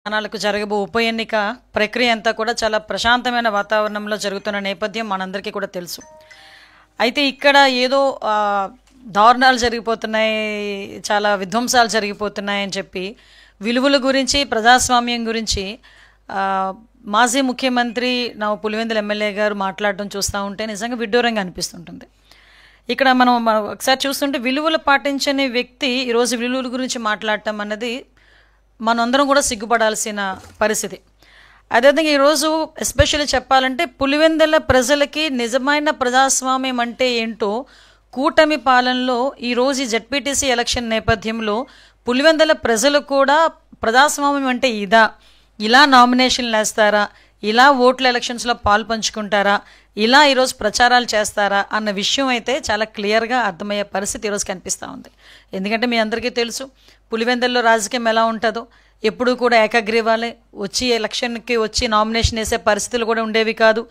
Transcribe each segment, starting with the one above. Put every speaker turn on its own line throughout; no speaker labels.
స్థానాలకు జరగబో ఉప ఎన్నిక ప్రక్రియ అంతా కూడా చాలా ప్రశాంతమైన వాతావరణంలో జరుగుతున్న నేపథ్యం మనందరికీ కూడా తెలుసు. అయితే ఇక్కడ ఏదో దారుణాలు జరిగిపోతున్నాయి, చాలా విధ్వంసాలు జరిగిపోతున్నాయని చెప్పి విలువల గురించి, ప్రజాస్వామ్యం గురించి మాజీ ముఖ్యమంత్రి పులివెందుల ఎమ్మెల్యే గారు మాట్లాడడం చూస్తూ ఉంటే నిజంగా విడ్డూరంగా అనిపిస్తుంటుంది. ఇక్కడ మనం ఒకసారి చూస్తుంటే విలువలు పాటించని వ్యక్తి ఈరోజు విలువల గురించి మాట్లాడటం అన్నది మనందరం కూడా సిగ్గుపడాల్సిన పరిస్థితి. అదేవిధంగా ఈరోజు ఎస్పెషల్లీ చెప్పాలంటే పులివెందుల ప్రజలకి నిజమైన ప్రజాస్వామ్యం అంటే ఏంటో కూటమి పాలనలో ఈరోజు జెడ్పీటీసీ ఎలక్షన్ నేపథ్యంలో పులివెందుల ప్రజలు కూడా ప్రజాస్వామ్యం అంటే ఇలా నామినేషన్లు వేస్తారా, ఇలా ఓట్ల ఎలక్షన్స్లో పాలు పంచుకుంటారా, ఇలా ఈరోజు ప్రచారాలు చేస్తారా అన్న విషయం అయితే చాలా క్లియర్గా అర్థమయ్యే పరిస్థితి ఈరోజు కనిపిస్తూ ఉంది. ఎందుకంటే మీ అందరికీ తెలుసు పులివెందుల్లో రాజకీయం ఎలా ఉంటుందో. ఎప్పుడూ కూడా ఏకగ్రీవాలే, వచ్చి ఎలక్షన్కి వచ్చి నామినేషన్ వేసే పరిస్థితులు కూడా ఉండేవి కాదు.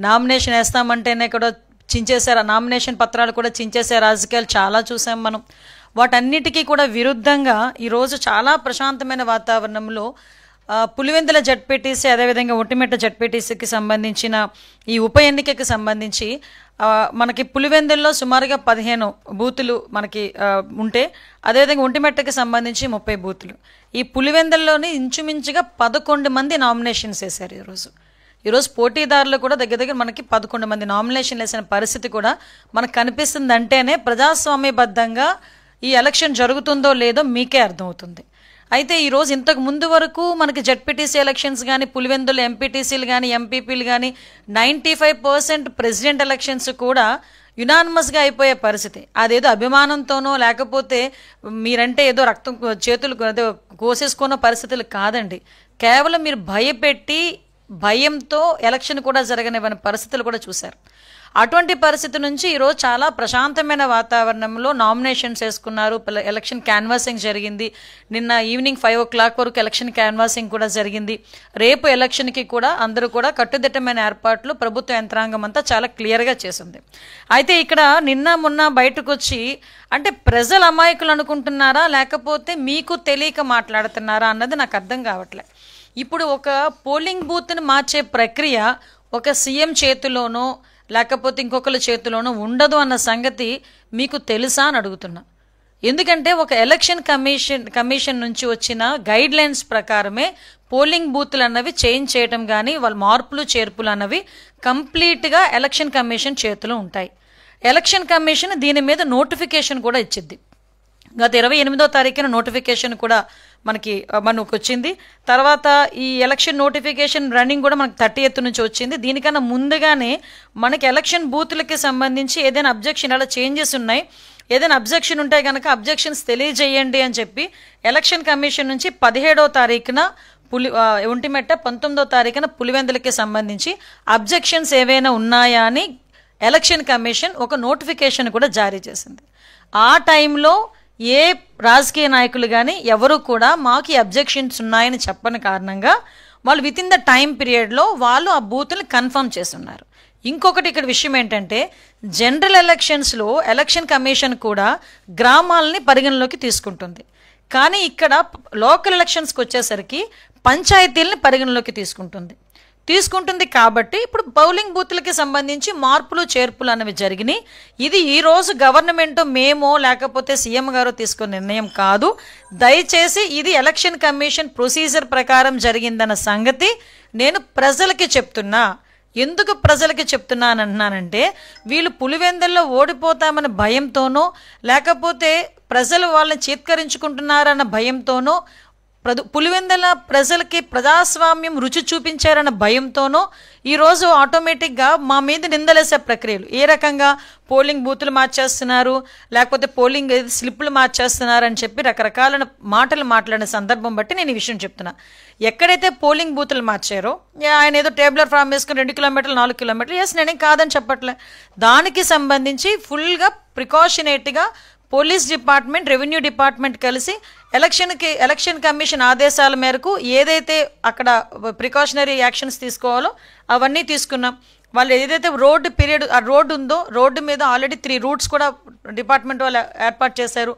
నామినేషన్ వేస్తామంటేనే కూడా చించేశారు, నామినేషన్ పత్రాలు కూడా చించేసే రాజకీయాలు చాలా చూసాం మనం. వాటన్నిటికీ కూడా విరుద్ధంగా ఈరోజు చాలా ప్రశాంతమైన వాతావరణంలో పులివెందుల జెడ్పీటీసీ, అదేవిధంగా ఒంటిమిట్ట జెడ్పీటీసీకి సంబంధించిన ఈ ఉప ఎన్నికకి సంబంధించి మనకి పులివెందుల్లో సుమారుగా 15 బూతులు మనకి ఉంటే, అదేవిధంగా ఒంటిమిట్టకి సంబంధించి 30 బూతులు. ఈ పులివెందుల్లోని ఇంచుమించుగా 11 మంది నామినేషన్స్ వేశారు. ఈరోజు పోటీదారులు కూడా దగ్గర మనకి 11 మంది నామినేషన్లు వేసిన పరిస్థితి కూడా మనకు కనిపిస్తుంది. అంటేనే ప్రజాస్వామ్యబద్ధంగా ఈ ఎలక్షన్ జరుగుతుందో లేదో మీకే అర్థమవుతుంది. అయితే ఈరోజు ఇంతకు ముందు వరకు మనకి జెడ్పీటీసీ ఎలక్షన్స్ కానీ, పులివెందులు ఎంపీటీసీలు కానీ, ఎంపీపీలు కానీ 95% ప్రెసిడెంట్ ఎలక్షన్స్ కూడా యునానిమస్గా అయిపోయే పరిస్థితి. అదేదో అభిమానంతోనో లేకపోతే మీరంటే ఏదో రక్తం చేతులు ఏదో కోసేసుకున్న పరిస్థితులు కాదండి. కేవలం మీరు భయపెట్టి భయంతో ఎలక్షన్ కూడా జరగనివ్వని పరిస్థితులు కూడా చూశారు. అటువంటి పరిస్థితి నుంచి ఈరోజు చాలా ప్రశాంతమైన వాతావరణంలో నామినేషన్స్ వేసుకున్నారు. ఎలక్షన్ క్యాన్వాసింగ్ జరిగింది. నిన్న ఈవినింగ్ 5 o'clock వరకు ఎలక్షన్ క్యాన్వాసింగ్ కూడా జరిగింది. రేపు ఎలక్షన్కి కూడా అందరూ కూడా కట్టుదిట్టమైన ఏర్పాట్లు ప్రభుత్వ యంత్రాంగం అంతా చాలా క్లియర్గా చేసింది. అయితే ఇక్కడ నిన్న మొన్న బయటకు వచ్చి అంటే ప్రజలు అమాయకులు అనుకుంటున్నారా, లేకపోతే మీకు తెలియక మాట్లాడుతున్నారా అన్నది నాకు అర్థం కావట్లే. ఇప్పుడు ఒక పోలింగ్ బూత్ని మార్చే ప్రక్రియ ఒక సీఎం చేతిలోనో లేకపోతే ఇంకొకరి చేతిలోనో ఉండదు అన్న సంగతి మీకు తెలుసా అని అడుగుతున్నా. ఎందుకంటే ఒక ఎలక్షన్ కమిషన్ నుంచి వచ్చిన గైడ్ లైన్స్ ప్రకారమే పోలింగ్ బూత్లు అన్నవి చేంజ్ చేయడం కానీ వాళ్ళ మార్పులు చేర్పులు అన్నవి కంప్లీట్గా ఎలక్షన్ కమిషన్ చేతిలో ఉంటాయి. ఎలక్షన్ కమిషన్ దీని మీద నోటిఫికేషన్ కూడా ఇచ్చింది. గత 28వ తారీఖున నోటిఫికేషన్ కూడా మనకు వచ్చింది. తర్వాత ఈ ఎలక్షన్ నోటిఫికేషన్ రన్నింగ్ కూడా మనకు 30th నుంచి వచ్చింది. దీనికన్నా ముందుగానే మనకి ఎలక్షన్ బూత్లకి సంబంధించి ఏదైనా అబ్జెక్షన్ అలా చేంజెస్ ఉన్నాయి, ఏదైనా అబ్జెక్షన్ ఉంటే కనుక అబ్జెక్షన్స్ తెలియజేయండి అని చెప్పి ఎలక్షన్ కమిషన్ నుంచి 17వ తారీఖున ఒంటిమిట్ట, 19వ తారీఖున పులివెందులకి సంబంధించి అబ్జెక్షన్స్ ఏవైనా ఉన్నాయా అని ఎలక్షన్ కమిషన్ ఒక నోటిఫికేషన్ కూడా జారీ చేసింది. ఆ టైంలో ఏ రాజకీయ నాయకులు కానీ ఎవరు కూడా మాకు ఈ అబ్జెక్షన్స్ ఉన్నాయని చెప్పని కారణంగా వాళ్ళు విత్ ఇన్ ద టైం పీరియడ్లో వాళ్ళు ఆ బూత్ని కన్ఫర్మ్ చేస్తున్నారు. ఇంకొకటి ఇక్కడ విషయం ఏంటంటే జనరల్ ఎలక్షన్స్లో ఎలక్షన్ కమిషన్ కూడా గ్రామాలని పరిగణలోకి తీసుకుంటుంది. కానీ ఇక్కడ లోకల్ ఎలక్షన్స్కి వచ్చేసరికి పంచాయతీలని పరిగణలోకి తీసుకుంటుంది కాబట్టి ఇప్పుడు పోలింగ్ బూత్లకి సంబంధించి మార్పులు చేర్పులు అనేవి జరిగినాయి. ఇది ఈరోజు గవర్నమెంట్ మేమో లేకపోతే సీఎం గారు తీసుకున్న నిర్ణయం కాదు. దయచేసి ఇది ఎలక్షన్ కమిషన్ ప్రొసీజర్ ప్రకారం జరిగిందన్న సంగతి నేను ప్రజలకి చెప్తున్నా. ఎందుకు ప్రజలకి చెప్తున్నానంటున్నానంటే వీళ్ళు పులివెందుల్లో ఓడిపోతామన్న భయంతోనో లేకపోతే ప్రజలు వాళ్ళని చీత్కరించుకుంటున్నారన్న భయంతోనో పులివెందుల ప్రజలకి ప్రజాస్వామ్యం రుచి చూపించారన్న భయంతోనో ఈరోజు ఆటోమేటిక్గా మా మీద నిందలేసే ప్రక్రియలు ఏ రకంగా పోలింగ్ బూతులు మార్చేస్తున్నారు, లేకపోతే పోలింగ్ స్లిప్పులు మార్చేస్తున్నారు అని చెప్పి రకరకాల మాటలు మాట్లాడిన సందర్భం బట్టి నేను ఈ విషయం చెప్తున్నా. ఎక్కడైతే పోలింగ్ బూతులు మార్చారో ఆయన ఏదో టేబులర్ ఫామ్ వేసుకుని 2 కిలోమీటర్లు 4 కిలోమీటర్లు ఎస్ నేనేం కాదని చెప్పట్లే. దానికి సంబంధించి ఫుల్గా ప్రికాషనేట్గా పోలీస్ డిపార్ట్మెంట్, రెవెన్యూ డిపార్ట్మెంట్ కలిసి ఎలక్షన్ కమిషన్ ఆదేశాల మేరకు ఏదైతే అక్కడ ప్రికాషనరీ యాక్షన్స్ తీసుకోవాలో అవన్నీ తీసుకున్నాం. వాళ్ళు ఏదైతే ఆ రోడ్డు ఉందో రోడ్డు మీద ఆల్రెడీ 3 రూట్స్ కూడా డిపార్ట్మెంట్ వాళ్ళు ఏర్పాటు చేశారు.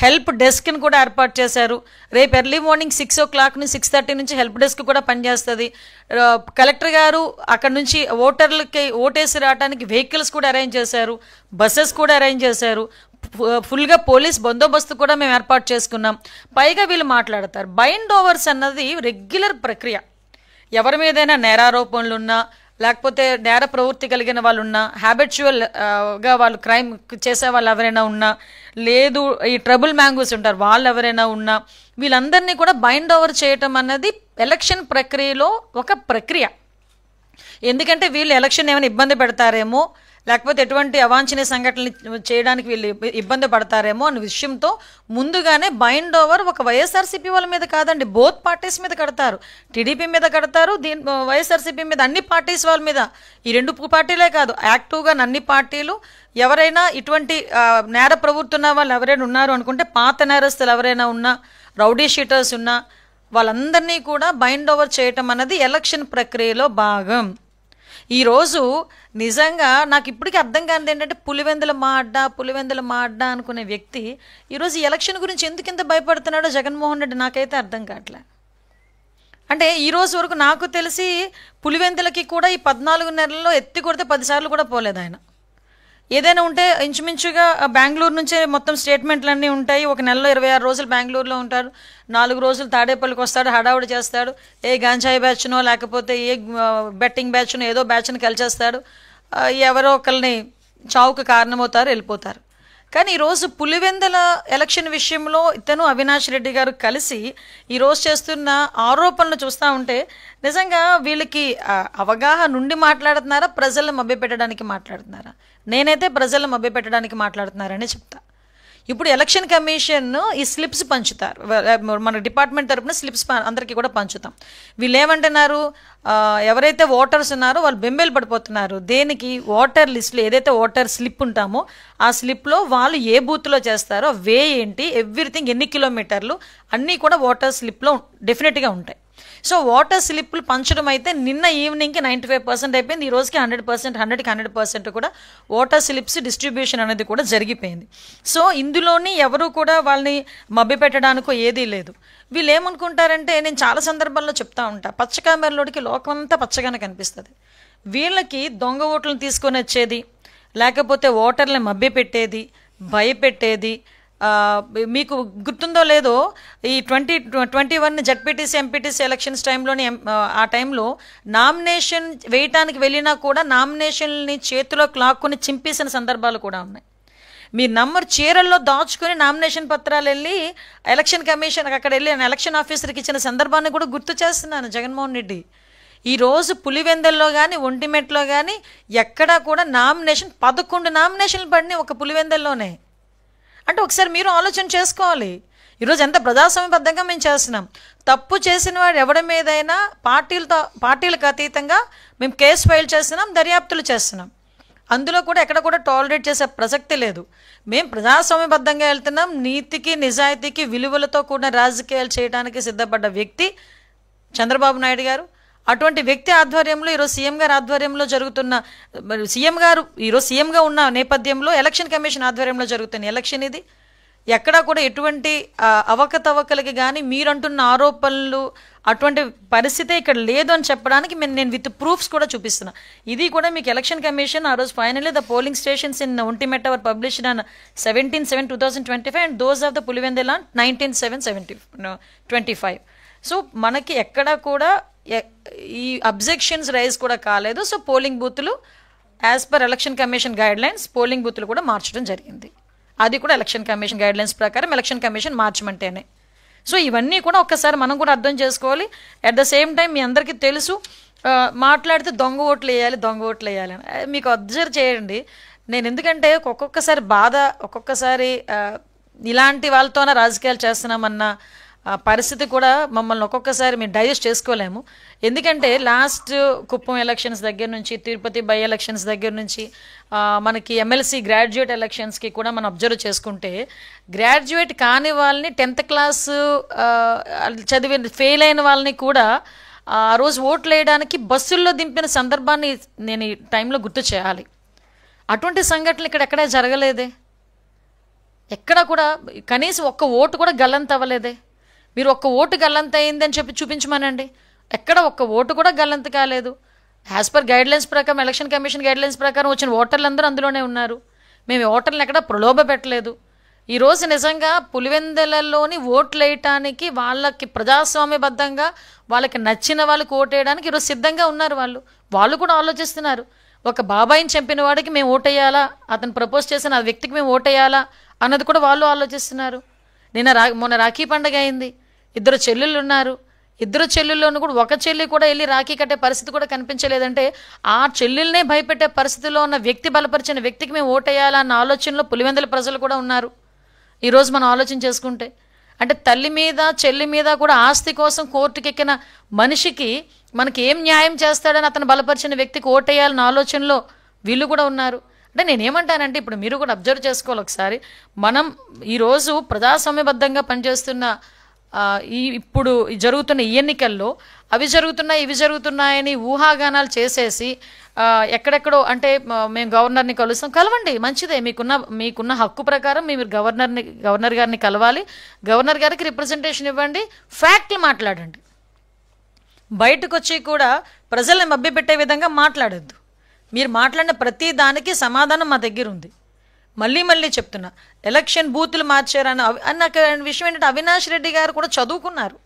హెల్ప్ డెస్క్ని కూడా ఏర్పాటు చేశారు. రేపు ఎర్లీ మార్నింగ్ 6 o'clock నుంచి 6:30 నుంచి హెల్ప్ డెస్క్ కూడా పనిచేస్తుంది. కలెక్టర్ గారు అక్కడ నుంచి ఓటర్లకి ఓటేసి రావడానికి వెహికల్స్ కూడా అరేంజ్ చేశారు, బస్సెస్ కూడా అరేంజ్ చేశారు. ఫుల్గా పోలీస్ బందోబస్తు కూడా మేము ఏర్పాటు చేసుకున్నాం. పైగా వీళ్ళు మాట్లాడతారు బైండ్ ఓవర్స్ అన్నది రెగ్యులర్ ప్రక్రియ. ఎవరి మీదైనా నేరారోపణలు ఉన్నా, లేకపోతే నేర ప్రవృత్తి కలిగిన వాళ్ళు ఉన్నా, హ్యాబిచువల్గా వాళ్ళు క్రైమ్ చేసే వాళ్ళు ఎవరైనా ఉన్నా, లేదు ఈ ట్రబుల్ మ్యాంగోస్ ఉంటారు వాళ్ళు ఎవరైనా ఉన్నా, వీళ్ళందరినీ కూడా బైండ్ ఓవర్ చేయటం అన్నది ఎలక్షన్ ప్రక్రియలో ఒక ప్రక్రియ. ఎందుకంటే వీళ్ళు ఎలక్షన్ ఏమైనా ఇబ్బంది పెడతారేమో, లేకపోతే ఎటువంటి అవాంఛనీయ సంఘటనలు చేయడానికి వీళ్ళు ఇబ్బంది పడతారేమో అనే విషయంతో ముందుగానే బైండ్ ఓవర్ ఒక వైఎస్ఆర్సీపీ వాళ్ళ మీద కాదండి, బోత్ పార్టీస్ మీద కడతారు. టీడీపీ మీద కడతారు, వైఎస్ఆర్సీపీ మీద, అన్ని పార్టీస్ వాళ్ళ మీద. ఈ 2 పార్టీలే కాదు, యాక్టివ్గా అన్ని పార్టీలు ఎవరైనా ఇటువంటి నేర ప్రవృత్తి ఉన్న వాళ్ళు ఎవరైనా ఉన్నారు అనుకుంటే, పాత నేరస్తులు ఎవరైనా ఉన్నా, రౌడీ షీటర్స్ ఉన్నా, వాళ్ళందరినీ కూడా బైండ్ ఓవర్ చేయటం అన్నది ఎలక్షన్ ప్రక్రియలో భాగం. ఈరోజు నిజంగా నాకు ఇప్పటికీ అర్థం కానిది ఏంటంటే, పులివెందుల మాడ్డా అనుకునే వ్యక్తి ఈరోజు ఈ ఎలక్షన్ గురించి ఎందుకు ఇంత భయపడుతున్నాడో జగన్మోహన్ రెడ్డి నాకైతే అర్థం కావట్లే. అంటే ఈరోజు వరకు నాకు తెలిసి పులివెందులకి కూడా ఈ 14 నెలల్లో ఎత్తి కొడితే 10 సార్లు కూడా పోలేదు ఆయన. ఏదైనా ఉంటే ఇంచుమించుగా బెంగళూరు నుంచే మొత్తం స్టేట్మెంట్లన్నీ ఉంటాయి. ఒక నెలలో 26 రోజులు బెంగళూరులో ఉంటారు, 4 రోజులు తాడేపల్లికి వస్తాడు, హడావుడి చేస్తాడు, ఏ గాంజాయి బ్యాచ్నో లేకపోతే ఏ బెట్టింగ్ బ్యాచ్నో ఏదో బ్యాచ్ని కలిచేస్తాడు, ఎవరో ఒకరిని చావుకు కారణమవుతారు, వెళ్ళిపోతారు. కానీ ఈరోజు పులివెందుల ఎలక్షన్ విషయంలో ఇతను అవినాష్ రెడ్డి గారు కలిసి ఈరోజు చేస్తున్న ఆరోపణలు చూస్తూ ఉంటే నిజంగా వీళ్ళకి అవగాహన నుండి మాట్లాడుతున్నారా, ప్రజలను మభ్యపెట్టడానికి మాట్లాడుతున్నారా? నేనైతే ప్రజలను మభ్యపెట్టడానికి మాట్లాడుతున్నారని చెప్తా. ఇప్పుడు ఎలక్షన్ కమిషన్ ఈ స్లిప్స్ పంచుతారు, మన డిపార్ట్మెంట్ తరఫున స్లిప్స్ అందరికీ కూడా పంచుతాం. వీళ్ళు ఏమంటున్నారు, ఎవరైతే ఓటర్స్ ఉన్నారో వాళ్ళు బెంబేలు పడిపోతున్నారు. దేనికి? ఓటర్ లిస్టులో ఏదైతే ఓటర్ స్లిప్ ఉంటామో ఆ స్లిప్లో వాళ్ళు ఏ బూత్లో చేస్తారో, వే ఏంటి, ఎవ్రీథింగ్, ఎన్ని కిలోమీటర్లు అన్నీ కూడా ఓటర్ స్లిప్లో డెఫినెట్గా ఉంటాయి. సో ఓటర్ స్లిప్లు పంచడం అయితే నిన్న ఈవినింగ్కి 95% అయిపోయింది. ఈ రోజుకి 100%, 100కి 100% కూడా ఓటర్ స్లిప్స్ డిస్ట్రిబ్యూషన్ అనేది కూడా జరిగిపోయింది. సో ఇందులోని ఎవరు కూడా వాళ్ళని మభ్యపెట్టడానికో ఏదీ లేదు. వీళ్ళు ఏమనుకుంటారంటే, నేను చాలా సందర్భాల్లో చెప్తా ఉంటా, పచ్చకామెరలోడికి లోకం అంతా పచ్చగానే కనిపిస్తుంది. వీళ్ళకి దొంగ ఓట్లను తీసుకొని వచ్చేది, లేకపోతే ఓటర్లను మభ్యపెట్టేది, భయపెట్టేది. మీకు గుర్తుందో లేదో, ఈ 2021 జడ్పీటీసీ ఎంపీటీసీ ఎలక్షన్స్ టైంలోని ఆ టైంలో నామినేషన్ వేయటానికి వెళ్ళినా కూడా నామినేషన్ని చేతిలో క్లాక్కుని చింపేసిన సందర్భాలు కూడా ఉన్నాయి. మీరు నంబర్ చీరల్లో దాచుకొని నామినేషన్ పత్రాలు వెళ్ళి ఎలక్షన్ కమిషన్ అక్కడ వెళ్ళి ఎలక్షన్ ఆఫీసర్కి ఇచ్చిన సందర్భాన్ని కూడా గుర్తు చేస్తున్నాను జగన్మోహన్ రెడ్డి. ఈరోజు పులివెందుల్లో కానీ ఒంటిమెట్లో కానీ ఎక్కడా కూడా 11 నామినేషన్లు పడినాయి ఒక పులివెందుల్లోనే. అంటే ఒకసారి మీరు ఆలోచన చేసుకోవాలి, ఈరోజు ఎంత ప్రజాస్వామ్యబద్ధంగా మేము చేస్తున్నాం. తప్పు చేసిన వాడు ఎవరి మీదైనా పార్టీలకు అతీతంగా మేము కేసు ఫైల్ చేస్తున్నాం, దర్యాప్తులు చేస్తున్నాం. అందులో కూడా ఎక్కడ కూడా టాలరేట్ చేసే ప్రసక్తి లేదు. మేము ప్రజాస్వామ్యబద్ధంగా వెళ్తున్నాం, నీతికి నిజాయితీకి విలువలతో కూడిన రాజకీయాలు చేయడానికి సిద్ధపడ్డ వ్యక్తి చంద్రబాబు నాయుడు గారు. అటువంటి వ్యక్తి ఆధ్వర్యంలో ఈరోజు సీఎం గారి ఆధ్వర్యంలో జరుగుతున్న, సీఎం గారు ఈరోజు సీఎంగా ఉన్న నేపథ్యంలో ఎలక్షన్ కమిషన్ ఆధ్వర్యంలో జరుగుతున్న ఎలక్షన్ ఇది. ఎక్కడా కూడా ఎటువంటి అవకతవకలకి కానీ మీరంటున్న ఆరోపణలు అటువంటి పరిస్థితి ఇక్కడ లేదు అని చెప్పడానికి నేను విత్ ప్రూఫ్స్ కూడా చూపిస్తున్నా. ఇది కూడా మీకు ఎలక్షన్ కమిషన్ ఆ రోజు finally the polling stations in Ontimitta were published on 17/7/2025 and those of the Pulivendula 19/7/25. So మనకి ఎక్కడా కూడా ఈ అబ్జెక్షన్స్ రైజ్ కూడా కాలేదు. సో పోలింగ్ బూతులు as per election commission guidelines polling బూతులు కూడా మార్చడం జరిగింది. అది కూడా ఎలక్షన్ కమిషన్ గైడ్ లైన్స్ ప్రకారం ఎలక్షన్ కమిషన్ మార్చమంటేనే. సో ఇవన్నీ కూడా ఒక్కసారి మనం కూడా అర్థం చేసుకోవాలి. అట్ ద సేమ్ టైం మీ అందరికీ తెలుసు, మాట్లాడితే దొంగ ఓట్లు వేయాలి అని. మీకు అబ్జర్వ్ చేయండి, నేను ఎందుకంటే ఒక్కొక్కసారి బాధ, ఒక్కొక్కసారి ఇలాంటి వాళ్ళతోనే రాజకీయాలు చేస్తున్నామన్న పరిస్థితి కూడా మమ్మల్ని ఒక్కొక్కసారి మేము డైజెస్ట్ చేసుకోలేము. ఎందుకంటే లాస్ట్ కుప్పం ఎలక్షన్స్ దగ్గర నుంచి, తిరుపతి బై ఎలక్షన్స్ దగ్గర నుంచి మనకి ఎమ్మెల్సీ గ్రాడ్యుయేట్ ఎలక్షన్స్కి కూడా మనం అబ్జర్వ్ చేసుకుంటే, గ్రాడ్యుయేట్ కాని వాళ్ళని 10th క్లాస్ చదివి ఫెయిల్ అయిన వాళ్ళని కూడా ఆ రోజు ఓట్లు వేయడానికి బస్సుల్లో దింపిన సందర్భాన్ని నేను ఈ టైంలో గుర్తు చేయాలి. అటువంటి సంఘటనలు ఇక్కడ ఎక్కడా జరగలేదే. ఎక్కడ కూడా కనీసం ఒక్క ఓటు కూడా గల్లంత అవ్వలేదే. మీరు ఒక్క ఓటు గల్లంత అయింది అని చెప్పి చూపించమనండి. ఎక్కడ ఒక్క ఓటు కూడా గల్లంత కాలేదు. యాజ్ పర్ గైడ్లైన్స్ ప్రకారం, ఎలక్షన్ కమిషన్ గైడ్లైన్స్ ప్రకారం వచ్చిన ఓటర్లందరూ అందులోనే ఉన్నారు. మేము ఓటర్లను ఎక్కడ ప్రలోభ పెట్టలేదు. ఈరోజు నిజంగా పులివెందులలోని ఓట్లు వేయటానికి వాళ్ళకి ప్రజాస్వామ్యబద్ధంగా వాళ్ళకి నచ్చిన వాళ్ళకి ఓటేయడానికి ఈరోజు సిద్ధంగా ఉన్నారు. వాళ్ళు కూడా ఆలోచిస్తున్నారు. ఒక బాబాయిని చంపిన వాడికి మేము ఓటేయాలా, అతను ప్రపోజ్ చేసిన ఆ వ్యక్తికి మేము ఓటేయాలా అన్నది కూడా వాళ్ళు ఆలోచిస్తున్నారు. మొన్న రాఖీ పండుగ అయింది. 2 చెల్లెళ్ళు ఉన్నారు. 2 చెల్లెల్లోనూ కూడా ఒక చెల్లి కూడా వెళ్ళి రాఖీ కట్టే పరిస్థితి కూడా కనిపించలేదంటే ఆ చెల్లెల్నే భయపెట్టే పరిస్థితిలో ఉన్న వ్యక్తి, బలపరిచిన వ్యక్తికి మేము ఓటేయాలా అన్న ఆలోచనలో పులివెందుల ప్రజలు కూడా ఉన్నారు. ఈరోజు మనం ఆలోచన చేసుకుంటే అంటే తల్లి మీద చెల్లి మీద కూడా ఆస్తి కోసం కోర్టుకెక్కిన మనిషికి మనకి ఏం న్యాయం చేస్తాడని అతను బలపరిచిన వ్యక్తికి ఓటేయాలన్న ఆలోచనలో వీళ్ళు కూడా ఉన్నారు. అంటే నేనేమంటానంటే ఇప్పుడు మీరు కూడా అబ్జర్వ్ చేసుకోవాలి ఒకసారి. మనం ఈరోజు ప్రజాస్వామ్యబద్ధంగా పనిచేస్తున్న ఇప్పుడు జరుగుతున్న ఈ ఎన్నికల్లో అవి జరుగుతున్నాయి ఇవి జరుగుతున్నాయని ఊహాగానాలు చేసేసి ఎక్కడెక్కడో అంటే మేము గవర్నర్ని కలుస్తాం, కలవండి, మంచిదే, మీకున్న హక్కు ప్రకారం మీరు గవర్నర్ గారిని కలవాలి, గవర్నర్ గారికి రిప్రజెంటేషన్ ఇవ్వండి, ఫ్యాక్ట్లు మాట్లాడండి. బయటకు వచ్చి కూడా ప్రజల్ని మభ్యపెట్టే విధంగా మాట్లాడొద్దు. మీరు మాట్లాడిన ప్రతి దానికి సమాధానం మా దగ్గర ఉంది. మళ్ళీ చెప్తున్నా, ఎలక్షన్ బూతులు మార్చారని నాకు విషయం ఏంటంటే అవినాష్ రెడ్డి గారు కూడా చదువుకున్నారు.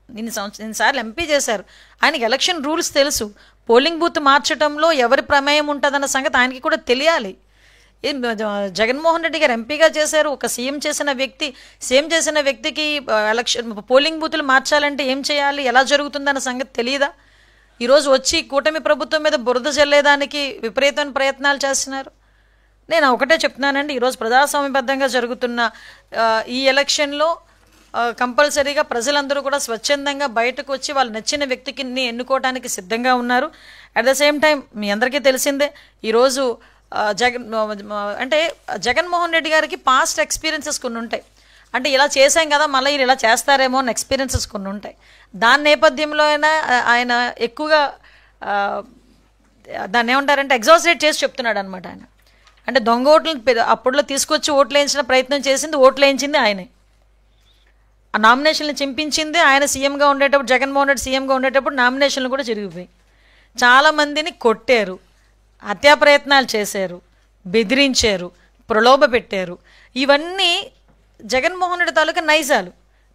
2 సార్లు ఎంపీ చేశారు. ఆయనకి ఎలక్షన్ రూల్స్ తెలుసు. పోలింగ్ బూత్ మార్చడంలో ఎవరి ప్రమేయం ఉంటుందన్న సంగతి ఆయనకి కూడా తెలియాలి. జగన్మోహన్ రెడ్డి గారు ఎంపీగా చేశారు. ఒక సీఎం చేసిన వ్యక్తికి ఎలక్షన్ పోలింగ్ బూతులు మార్చాలంటే ఏం చేయాలి, ఎలా జరుగుతుందన్న సంగతి తెలియదా? ఈరోజు వచ్చి కూటమి ప్రభుత్వం మీద బురద జల్లేదానికి విపరీతమైన ప్రయత్నాలు చేస్తున్నారు. నేను ఒకటే చెప్తున్నానండి, ఈరోజు ప్రజాస్వామ్యబద్ధంగా జరుగుతున్న ఈ ఎలక్షన్లో కంపల్సరీగా ప్రజలందరూ కూడా స్వచ్ఛందంగా బయటకు వచ్చి వాళ్ళు నచ్చిన వ్యక్తికి ఎన్నుకోవడానికి సిద్ధంగా ఉన్నారు. అట్ ద సేమ్ టైం మీ అందరికీ తెలిసిందే, ఈరోజు జగన్మోహన్ రెడ్డి గారికి పాస్ట్ ఎక్స్పీరియన్సెస్ కొన్ని ఉంటాయి. అంటే ఇలా చేసాం కదా మళ్ళీ ఇలా చేస్తారేమో అని ఎక్స్పీరియన్సెస్ కొన్ని ఉంటాయి. దాని నేపథ్యంలో ఆయన ఎక్కువగా దాన్ని ఏమంటారంటే ఎగ్జాజరేట్ చేసి చెప్తున్నాడు అనమాట. ఆయన అంటే దొంగ ఓట్లను అప్పుడులో తీసుకొచ్చి ఓట్లు వేయించిన ప్రయత్నం చేసింది, ఓట్లు వేయించింది ఆయనే. ఆ నామినేషన్లు చింపించింది ఆయన. సీఎంగా ఉండేటప్పుడు, జగన్మోహన్ రెడ్డి సీఎంగా ఉండేటప్పుడు నామినేషన్లు కూడా జరిగిపోయి చాలామందిని కొట్టారు, హత్యా ప్రయత్నాలు చేశారు, బెదిరించారు, ప్రలోభ పెట్టారు. ఇవన్నీ జగన్మోహన్ రెడ్డి తాలూకా నైజాలు.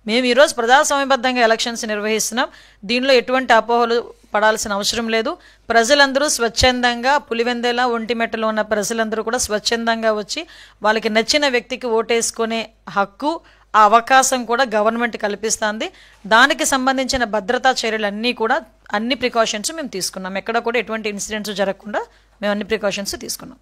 మేము ఈరోజు ప్రజాస్వామ్యబద్ధంగా ఎలక్షన్స్ నిర్వహిస్తున్నాం. దీనిలో ఎటువంటి అపోహలు పడాల్సిన అవసరం లేదు. ప్రజలందరూ స్వచ్ఛందంగా, పులివెందుల ఒంటిమెట్టలో ఉన్న ప్రజలందరూ కూడా స్వచ్ఛందంగా వచ్చి వాళ్ళకి నచ్చిన వ్యక్తికి ఓటేసుకునే హక్కు, ఆ అవకాశం కూడా గవర్నమెంట్ కల్పిస్తుంది. దానికి సంబంధించిన భద్రతా చర్యలన్నీ కూడా అన్ని ప్రికాషన్స్ మేము తీసుకున్నాం. ఎక్కడ కూడా ఎటువంటి ఇన్సిడెంట్స్ జరగకుండా మేము అన్ని ప్రికాషన్స్ తీసుకున్నాం.